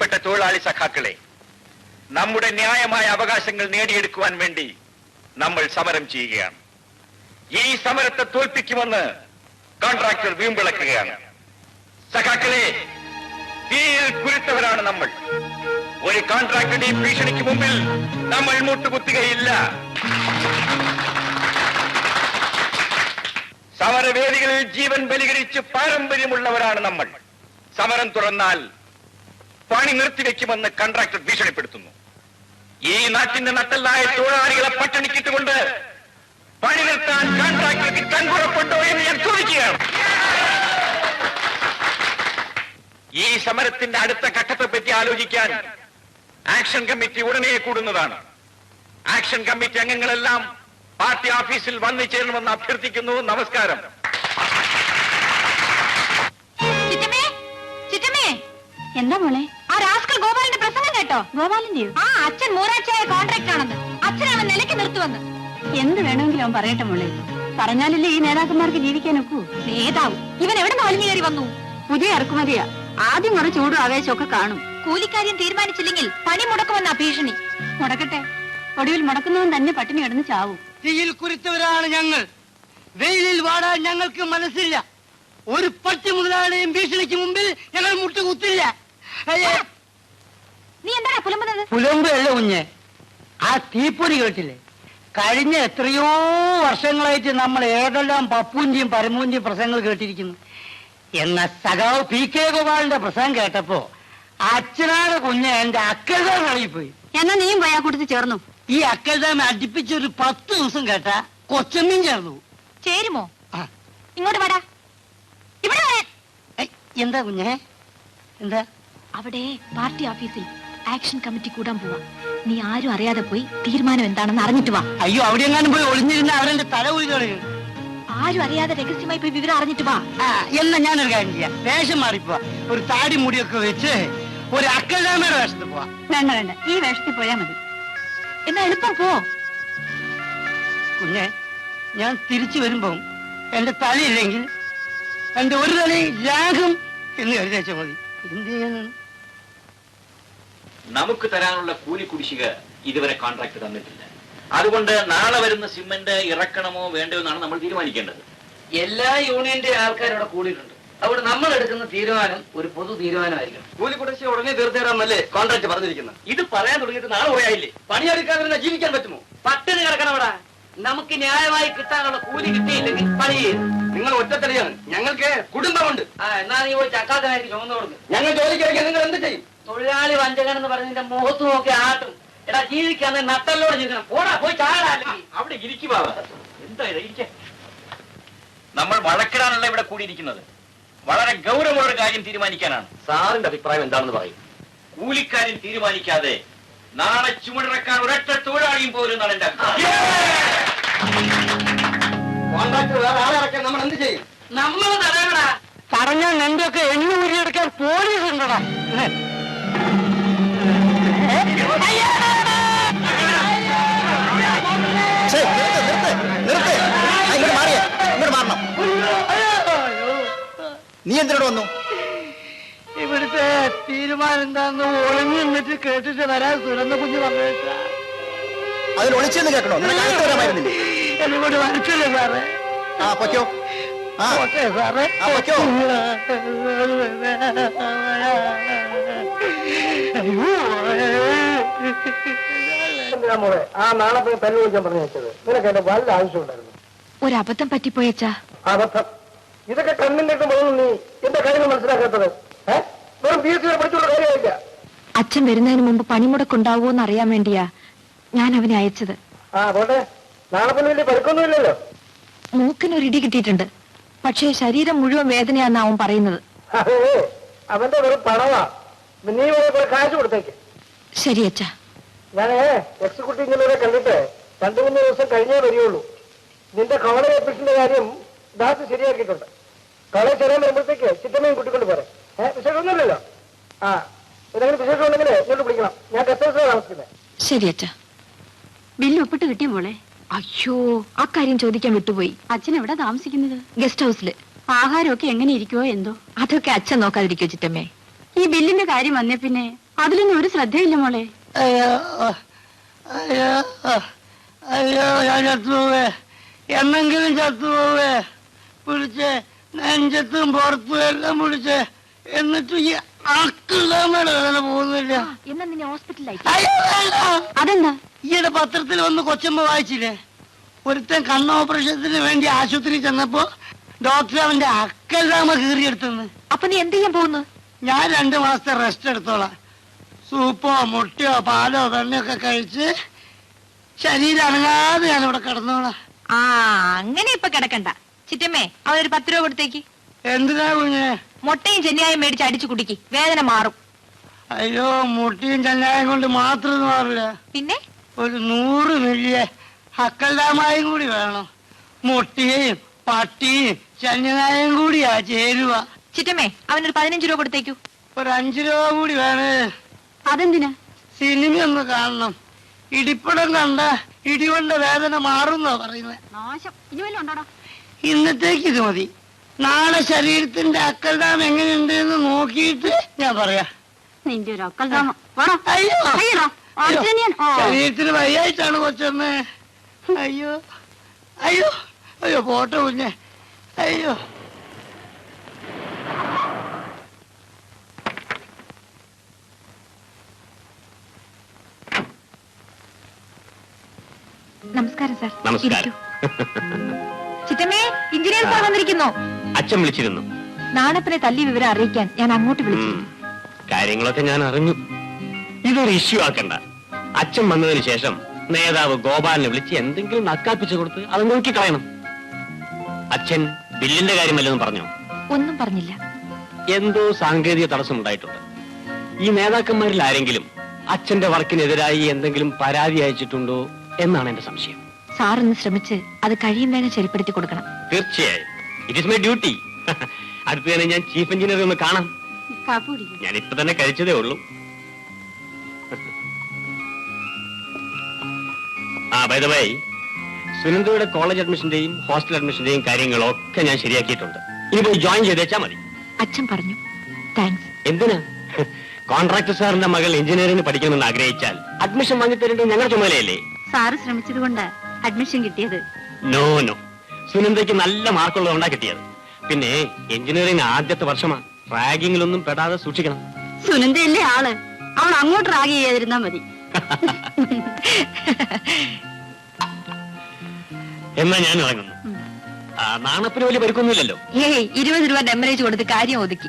പ്രിയപ്പെട്ട തൊഴിലാളി സഖാക്കളെ, നമ്മുടെ ന്യായമായ അവകാശങ്ങൾ നേടിയെടുക്കുവാൻ വേണ്ടി നമ്മൾ സമരം ചെയ്യുകയാണ്. ഈ സമരത്തെ തോൽപ്പിക്കുമെന്ന് കോൺട്രാക്ടർ വീമ്പിളക്കുകയാണ്. സഖാക്കളെ, തീയിൽ കുരുത്തവരാണ് നമ്മൾ. ഒരു കോൺട്രാക്ടറുടെ ഭീഷണിക്ക് മുമ്പിൽ നമ്മൾ മുട്ടുകുത്തുകയില്ല. സമരവേദികളിൽ ജീവൻ ബലികരിച്ച് പാരമ്പര്യമുള്ളവരാണ് നമ്മൾ. സമരം തുറന്നാൽ പണി നിർത്തിവെക്കുമെന്ന് കോൺട്രാക്ടർ ഭീഷണിപ്പെടുത്തുന്നു. ഈ നാട്ടിന്റെ നട്ടല്ലായ തൊഴിലാളികളെ പട്ടിണിക്കിട്ടുകൊണ്ട് പണി നിർത്താൻ കോൺട്രാക്ടർക്ക് കൺകുറപ്പുണ്ടോ എന്ന് ഞാൻ ചോദിക്കുകയാണ്. ഈ സമരത്തിന്റെ അടുത്ത ഘട്ടത്തെപ്പറ്റി ആലോചിക്കാൻ ആക്ഷൻ കമ്മിറ്റി ഉടനെ കൂടുന്നതാണ്. ആക്ഷൻ കമ്മിറ്റി അംഗങ്ങളെല്ലാം പാർട്ടി ഓഫീസിൽ വന്നു ചേരണമെന്ന് അഭ്യർത്ഥിക്കുന്നു. നമസ്കാരം. എന്താ മോളെ, ആ രാസ്കൽ ഗോപാലിന്റെ പ്രസംഗം കേട്ടോ? ഗോപാലിന്റെയോ? ആ, അച്ഛൻ മൂരാഴ്ചയായ കോൺട്രാക്ട് ആണെന്ന്, അച്ഛൻ അവൻ നിലയ്ക്ക് നിർത്തുവന്ന്. എന്ത് വേണമെങ്കിലും അവൻ പറയട്ടെ മോളെ. പറഞ്ഞാലല്ലേ ഈ നേതാക്കന്മാർക്ക് ജീവിക്കാനൊക്കൂ. നേതാവ് ഇവൻ എവിടെ നിന്ന് വലിഞ്ഞു കയറി വന്നു? പുതിയ ഇറക്കുമതിയാ. ആദ്യം കുറെ ചൂടും ആവേശമൊക്കെ കാണും. കൂലിക്കാര്യം തീരുമാനിച്ചില്ലെങ്കിൽ പണി മുടക്കുമെന്നാ ഭീഷണി. മുടക്കട്ടെ, ഒടുവിൽ മുടക്കുന്നവൻ തന്നെ പട്ടിണി കിടന്ന് ചാവും. തീയിൽ കുരുത്തവരാണ് ഞങ്ങൾ. വെയിലിൽ വാടാൻ ഞങ്ങൾക്ക് മനസ്സില്ല. ഒരു പട്ടി മുതലാളിയും ഭീഷണിക്ക് മുമ്പിൽ ഞങ്ങൾ മുട്ടുകുത്തില്ല. നീ എന്താണ് പുലമ്പുന്നത്? പുലമ്പല്ല കുഞ്ഞെ, ആ തീപ്പൊരി കേട്ടില്ലേ? കഴിഞ്ഞ എത്രയോ വർഷങ്ങളായിട്ട് നമ്മൾ ഏതെല്ലാം പപ്പൂന്റെയും പരമൂന്റെയും പ്രസംഗങ്ങൾ കേട്ടിരിക്കുന്നു. എന്ന സഖാവ് PK ഗോപാലിന്റെ പ്രസംഗം കേട്ടപ്പോ അച്ഛനാണ് കുഞ്ഞെ എന്റെ അക്കൽദാം കളിപ്പോയി. എന്നാ നീയും പോയാ കൂട്ടത്തിൽ ചേർന്നു. ഈ അക്കൽദാം അടുപ്പിച്ചൊരു 10 ദിവസം കേട്ട കൊച്ചമ്മയും ചേർന്നു. ചേരുമോ? ഇങ്ങോട്ട് വാടാ. ഇവിടെ എന്താ കുഞ്ഞെ? എന്താ? അവിടെ പാർട്ടി ഓഫീസിൽ ആക്ഷൻ കമ്മിറ്റി കൂടാൻ പോവാ. നീ ആരും അറിയാതെ പോയി തീരുമാനം എന്താണെന്ന് അറിഞ്ഞിട്ട് വാ. അയ്യോ, അവിടെ എങ്ങാനും പോയി ഒളിഞ്ഞിരുന്ന അവരെന്റെ തല ഉയർന്നു. ആരും അറിയാതെ രഹസ്യമായി പോയി വിവരം അറിഞ്ഞിട്ട് വാ. എന്നാ ഞാനൊരു കാര്യം ചെയ്യാം, വേഷം മാറിപ്പോവാ. ഒരു താടി മുടിയൊക്കെ വെച്ച് ഒരു അക്കൽദാമയുടെ വേഷത്തിൽ പോവാ. വേണ്ട വേണ്ട, ഈ വേഷത്തിൽ പോയാ മതി. എന്നാ എളുപ്പം പോ. കുഞ്ഞെ, ഞാൻ തിരിച്ചു വരുമ്പോ എന്റെ തലയില്ലെങ്കിൽ എന്റെ ഒരു തലയിൽ രാഗം എന്ന് കരുതേച്ച മതി. എന്ത് ചെയ്യാനാണ്? നമുക്ക് തരാനുള്ള കൂലി കുടിശ്ശിക ഇതുവരെ കോൺട്രാക്ട് തന്നിട്ടില്ല. അതുകൊണ്ട് നാളെ വരുന്ന സിമന്റ് ഇറക്കണമോ വേണ്ടയോ എന്നാണ് നമ്മൾ തീരുമാനിക്കേണ്ടത്. എല്ലാ യൂണിയന്റെ ആൾക്കാരോടെ കൂടിയിട്ടുണ്ട്. അവിടെ നമ്മൾ എടുക്കുന്ന തീരുമാനം ഒരു പൊതു തീരുമാനമായിരിക്കും. കൂലി കുടിശ്ശിക ഉടനെ തീർത്തേരാന്നല്ലേ കോൺട്രാക്ട് പറഞ്ഞിരിക്കുന്നത്? ഇത് പറയാൻ തുടങ്ങിയിട്ട് നാളെ പോയായില്ലേ? പണിയെടുക്കാതെ ജീവിക്കാൻ പറ്റുമോ? പട്ടിണി കിടക്കണവിടാ. നമുക്ക് ന്യായമായി കിട്ടാനുള്ള കൂലി കിട്ടിയില്ലെങ്കിൽ പണി ചെയ്യും. നിങ്ങൾ ഒറ്റത്തടിയാണ്, ഞങ്ങൾക്ക് കുടുംബമുണ്ട്. എന്നാ നീ പോയി ചക്കാത്തനായിരിക്കും ചുമന്നു കൊടുക്കും. ഞങ്ങൾ ജോലിക്ക് നിങ്ങൾ എന്ത് ചെയ്യും? തൊഴിലാളി വഞ്ചകൻ എന്ന് പറഞ്ഞതിന്റെ മുഖത്ത് നോക്കി ആട്ടും. എടാ, ജീവിക്കാന്ന് നട്ടല്ലോട് ജീവിക്കണം. പോടാ, പോയി ചാടാ. അവിടെ ഇരിക്കുക. എന്താ ഇരിക്ക? നമ്മൾ വഴക്കിടാനല്ല ഇവിടെ കൂടിയിരിക്കുന്നത്. വളരെ ഗൗരവമുള്ള കാര്യം തീരുമാനിക്കാനാണ്. സാറിന്റെ അഭിപ്രായം എന്താണെന്ന് പറയും. കൂലിക്കാര്യം തീരുമാനിക്കാതെ നാളെ ചുമടിറക്കാൻ ഒരൊറ്റ തൊഴിലാളിയും പോലും നാളെ കോൺട്രാക്ടർ വേറെ ആളെ ഇറക്കാൻ നമ്മൾ എന്ത് ചെയ്യും? നമ്മൾ തടയടാ. പറഞ്ഞാൽ നിന്റെയൊക്കെ എണ്ണ ഊരിയെടുക്കാൻ പോലീസ് ഉണ്ടടാ. നീ എന്തിനോട് വന്നു? ഇവിടുത്തെ തീരുമാനം എന്താന്ന് ഒളിഞ്ഞു നിന്നിട്ട് കേട്ടിട്ട് വരാൻ സുരന്ന കുഞ്ഞ് പറഞ്ഞേച്ചാ. അതിൽ ഒളിച്ചെന്ന് കേൾക്കണോ? വരാമായിരുന്നില്ലേ? എന്നോട് വരത്തില്ലേ സാറേ? പൊയ്ക്കോ. സാറേ പൊയ്ക്കോ. ആ നാളെ പോയി പെണ്ണ് വിളിക്കാൻ പറഞ്ഞത് നിനക്ക് എന്റെ വല്ല ആവശ്യമുണ്ടായിരുന്നു. ഒരബദ്ധം പറ്റിപ്പോയച്ചാ. അബദ്ധം? ഇതൊക്കെ കണ്ണിന്റെ പോകുന്നു. നീ എന്റെ കാര്യങ്ങൾ മനസ്സിലാക്കാത്തത് വെറും PhD പഠിച്ചുള്ള കാര്യമായില്ല. അച്ഛൻ വരുന്നതിന് മുമ്പ് പണിമുടക്കുണ്ടാവൂന്ന് അറിയാൻ വേണ്ടിയാ ഞാൻ അവനെ അയച്ചത്. പോട്ടെ, നാളെ പിന്നെ വലിയ പരുക്കൊന്നുമില്ലല്ലോ. മൂക്കിനൊരിടി കിട്ടിയിട്ടുണ്ട്, പക്ഷേ ശരീരം മുഴുവൻ വേദനയാന്ന് അവൻ പറയുന്നത്. അതെ, അവന്റെ വെറും പണവാ. നീ കാശ് കൊടുത്തേക്ക്. ശരി അച്ഛാ. ഞാൻ എക്സിക്യൂട്ടീവ് ഇങ്ങനെ കണ്ടിട്ട് 2-3 ദിവസം കഴിഞ്ഞേ വരികയുള്ളൂ. നിന്റെ കോളേജ് ഓഫീസിന്റെ കാര്യം ദാസ് ശരിയാക്കിയിട്ടുണ്ട്. കോളേജ് ചെറിയാൻ വരുമ്പോഴത്തേക്ക് ചിറ്റമ്മയും കുട്ടിക്കൊണ്ട് പോരെ. വിശേഷമൊന്നുമില്ലല്ലോ. എന്തെങ്കിലും വിശേഷം ഉണ്ടെങ്കിൽ ഇങ്ങോട്ട് വിളിക്കണം. ഞാൻ ഗസ്റ്റ് ഹൗസിലാണ് താമസിക്കുന്നത്. ശരി അച്ഛാ. ബില്ല് ഒപ്പിട്ട് കിട്ടിയ മോളെ? അയ്യോ, ആ കാര്യം ചോദിക്കാൻ വിട്ടുപോയി. അച്ഛൻ എവിടെ താമസിക്കുന്നത്? ഗസ്റ്റ് ഹൗസില്. ആഹാരമൊക്കെ എങ്ങനെ ഇരിക്കുവോ എന്തോ? അതൊക്കെ അച്ഛൻ നോക്കാതിരിക്കോ ചിറ്റമ്മേ? ഈ ബില്ലിന്റെ കാര്യം വന്നേ പിന്നെ അതിലൊന്നും ഒരു ശ്രദ്ധയില്ല മോളെ. അയ്യോ അയ്യോ അയ്യോ ഞാൻ ചത്തുപോവേ, എന്നെങ്കിലും ചത്തുപോവേ. പിടിച്ചേ, നെഞ്ചത്തും പുറത്തും എല്ലാം പിടിച്ചേ. എന്നിട്ട് ഈ അക്കിളാമയുടെ വേദന പോകുന്നില്ല. എന്നാ നിന്നെ ഹോസ്പിറ്റലിലായി. അയ്യോ വേണ്ട. അതെന്താ? ഈയിടെ പത്രത്തിൽ വന്ന് കൊച്ചമ്മ വായിച്ചില്ലേ, ഒരുത്തൻ കണ്ണ് ഓപ്പറേഷത്തിന് വേണ്ടി ആശുപത്രിയിൽ ചെന്നപ്പോ ഡോക്ടർ അവന്റെ അക്കെല്ലാമ കീറിയെടുത്തെന്ന്. അപ്പൊ നീ എന്ത് ചെയ്യാൻ പോകുന്നു? ഞാൻ 2 മാസത്തെ റെസ്റ്റ് എടുത്തോളാം. സൂപ്പോ മുട്ടയോ പാലോ വെണ്ണയൊക്കെ കഴിച്ച് ശരീരം അനങ്ങാതെ ഞാനിവിടെ കിടന്നോളാം. ആ, അങ്ങനെ ഇപ്പൊ കിടക്കണ്ട. ചിറ്റമ്മേ, അവനൊരു 10 രൂപ കൊടുത്തേക്ക്. എന്തിനാ കുഞ്ഞെ? മുട്ടയും ചെന്നിയായും മേടിച്ച് അടിച്ചു കുടിക്ക്, വേദന മാറും. അയ്യോ, മുട്ടിയും ചെന്നായം കൊണ്ട് മാത്രം മാറില്ല. പിന്നെ ഒരു 100 മില്ലിയ അക്കൽദാമായും കൂടി വേണം. മുട്ടിയും പട്ടിയും ചെന്നായം കൂടിയാ ചേരുവ. ചിറ്റമ്മേ, അവനൊരു 15 രൂപ കൊടുത്തേക്കൂ. ഒരു 5 രൂപ കൂടി വേണേ. അതെന്തിനാ? സിനിമ ഒന്ന് കാണണം. ഇടിപ്പടം കണ്ട ഇടികൊണ്ട വേദന മാറുന്നാ പറയുന്നത്. നാശം. ഇനി വല്ലതും ഉണ്ടോടാ? ഇന്നത്തേക്ക് ഇത് മതി. നാളെ ശരീരത്തിന്റെ അക്കൽദാം എങ്ങനെയുണ്ട് എന്ന് നോക്കിയിട്ട് ഞാൻ പറയാ. നിന്റെ ഒരു അക്കൽദാമം. അയ്യോ അയ്യോ, ശരീരത്തിന് വയ്യായിട്ടാണ് കൊച്ചമ്മേ. അയ്യോ അയ്യോ അയ്യോ, പോട്ടെ കുഞ്ഞെ. അയ്യോ നമസ്കാരം സാർ. നമസ്കാരം. ചിറ്റമ്മേ, എഞ്ചിനീയർ സാർ വന്നിരിക്കുന്നു. അച്ഛൻ വിളിച്ചിരുന്നു. നാണപ്പനെ തല്ലി വിവരം അറിയിക്കാൻ ഞാൻ അങ്ങോട്ട് വിളിച്ചു. കാര്യങ്ങളൊക്കെ ഞാൻ അറിഞ്ഞു. ഇതൊരു ഇഷ്യൂ ആക്കണ്ട. അച്ഛൻ വന്നതിന് ശേഷം നേതാവ് ഗോപാലിനെ വിളിച്ച് എന്തെങ്കിലും നക്കാപ്പിച്ചു കൊടുത്ത് അത് നോക്കിക്കളയണം. അച്ഛൻ ബില്ലിന്റെ കാര്യം വല്ലതും പറഞ്ഞോ? ഒന്നും പറഞ്ഞില്ല. എന്തോ സാങ്കേതിക തടസ്സം ഉണ്ടായിട്ടുണ്ട്. ഈ നേതാക്കന്മാരിൽ ആരെങ്കിലും അച്ഛന്റെ വർക്കിനെതിരായി എന്തെങ്കിലും പരാതി അയച്ചിട്ടുണ്ടോ എന്നാണ് എന്റെ സംശയം. സാറൊന്ന് ശ്രമിച്ച് അത് കഴിയും വേഗം ശരിപ്പെടുത്തി കൊടുക്കണം. തീർച്ചയായും, ഇറ്റ് ഇസ് മൈ ഡ്യൂട്ടി. അടുത്ത് തന്നെ ഞാൻ ചീഫ് എഞ്ചിനീയർ ഒന്ന് കാണാം. ഞാൻ ഇപ്പൊ തന്നെ കഴിച്ചതേ ഉള്ളൂ. ബൈ ദ വേ, സുനന്ദയുടെ കോളേജ് അഡ്മിഷന്റെയും ഹോസ്റ്റൽ അഡ്മിഷന്റെയും കാര്യങ്ങളൊക്കെ ഞാൻ ശരിയാക്കിയിട്ടുണ്ട്. ഇനി പോയി ജോയിൻ ചെയ്തേച്ചാ മതി. അച്ഛൻ പറഞ്ഞു. താങ്ക്സ്. എന്തിനാ? കോൺട്രാക്ടർ സാറിന്റെ മകൾ എഞ്ചിനീയറിംഗ് പഠിക്കണമെന്ന് ആഗ്രഹിച്ചാൽ അഡ്മിഷൻ വാങ്ങിത്തരേണ്ടത് ഞങ്ങളുടെ ചുമതലയല്ലേ? സാറ് ശ്രമിച്ചത് കൊണ്ട് അഡ്മിഷൻ കിട്ടിയത്. നോ നോ, സുനന്ദയ്ക്ക് നല്ല മാർക്കുള്ളതുകൊണ്ടാ കിട്ടിയത്. പിന്നെ എഞ്ചിനീയറിംഗ് ആദ്യത്തെ വർഷമാ. റാഗിങ്ങിലൊന്നും പെടാതെ സൂക്ഷിക്കണം. സുനന്ദയല്ലേ ആള്, അവൾ അങ്ങോട്ട് റാഗ് ചെയ്യാതിരുന്നാ മതി. എന്നാ ഞാൻ ഇറങ്ങുന്നു. നാണപ്പിന് വലിയ പരിക്കൊന്നുമില്ലല്ലോ. ഏയ്, 20 രൂപ ഡെമറേജ് കൊടുത്ത് കാര്യം ഒതുക്കി.